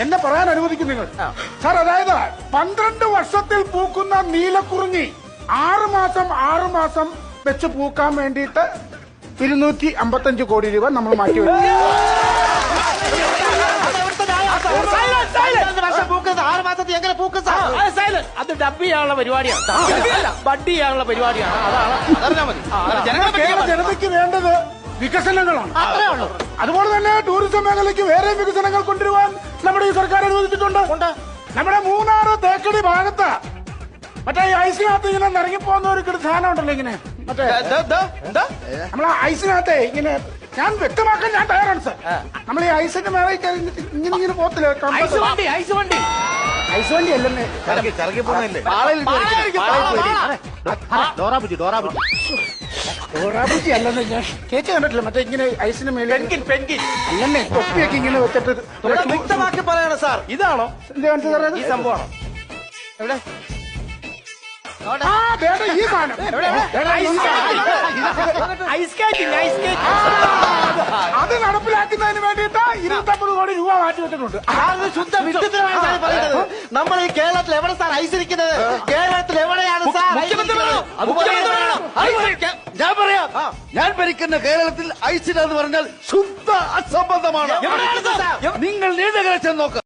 എന്നെ പറയാൻ അനുവദിക്കും നിങ്ങൾ. സാർ, അതായത് 12 വർഷത്തിൽ പൂക്കുന്ന നീലക്കുറിഞ്ഞി 6 മാസം വെച്ച് പൂക്കാൻ വേണ്ടിയിട്ട് 255 കോടി രൂപ നമ്മൾ മാറ്റിവെക്കും. അത് ഡബ് ചെയ്യാനുള്ള പരിപാടിയാണ്, ബഡ് ചെയ്യാനുള്ള പരിപാടിയാണ്. അതാണ് മതി. ജനതയ്ക്ക് വേണ്ടത് വികസനങ്ങളാണ്. അതുപോലെ തന്നെ ടൂറിസം മേഖലയ്ക്ക് വേറെ വികസനങ്ങൾ കൊണ്ടുവരുവാൻ നമ്മുടെ ഈ സർക്കാർ അനുവദിച്ചിട്ടുണ്ട്. നമ്മുടെ മൂന്നാറ് തേക്കടി ഭാഗത്ത് മറ്റേ ഐസിനകത്ത് ഇങ്ങനെ ഇറങ്ങിപ്പോകുന്ന ഒരു സാധനം ഉണ്ടല്ലോ, ഇങ്ങനെ മറ്റേ നമ്മളെ ഐസിനകത്തെ ഇങ്ങനെ, ഞാൻ വ്യക്തമാക്കാൻ ഞാൻ തയ്യാറാണ് സാർ. നമ്മൾ ഈ ഐസിന്റെ മേലെ ഇങ്ങനെ പോകത്തില്ല. ഐസ് വണ്ടി അല്ലെന്നേ, ഡോറാബുജി അല്ലെന്നേ. ഞാൻ ചേച്ചി കണ്ടിട്ടില്ല, മറ്റേ ഇങ്ങനെ ഐസിന് മേലെ അല്ലെന്നേ തൊപ്പിയൊക്കെ ഇങ്ങനെ വെച്ചിട്ട്. വ്യക്തമാക്കി പറയണം സാർ, ഇതാണോ എന്ത് കാണിച്ചു സാറേ? ഈ സംഭവമാണോ? എവിടെ? ഈ സാധനം അത് നടപ്പിലാക്കുന്നതിന് വേണ്ടിയിട്ട് 29 കോടി രൂപ മാറ്റി വെച്ചിട്ടുണ്ട്. ശുദ്ധ വിശുദ്ധമാണ് സാർ പറയുന്നത്. നമ്മൾ ഈ കേരളത്തിൽ എവിടെ സാർ ഐസിരിക്കുന്നത്? കേരളത്തിൽ എവിടെയാണ് സാർ? ഞാൻ പറയാം, ഞാൻ ഭരിക്കുന്ന കേരളത്തിൽ ഐസിനെന്ന് പറഞ്ഞാൽ ശുദ്ധ അസംബന്ധമാണ്. നിങ്ങൾ നീണ്ടകരെ ചെന്ന് നോക്ക്.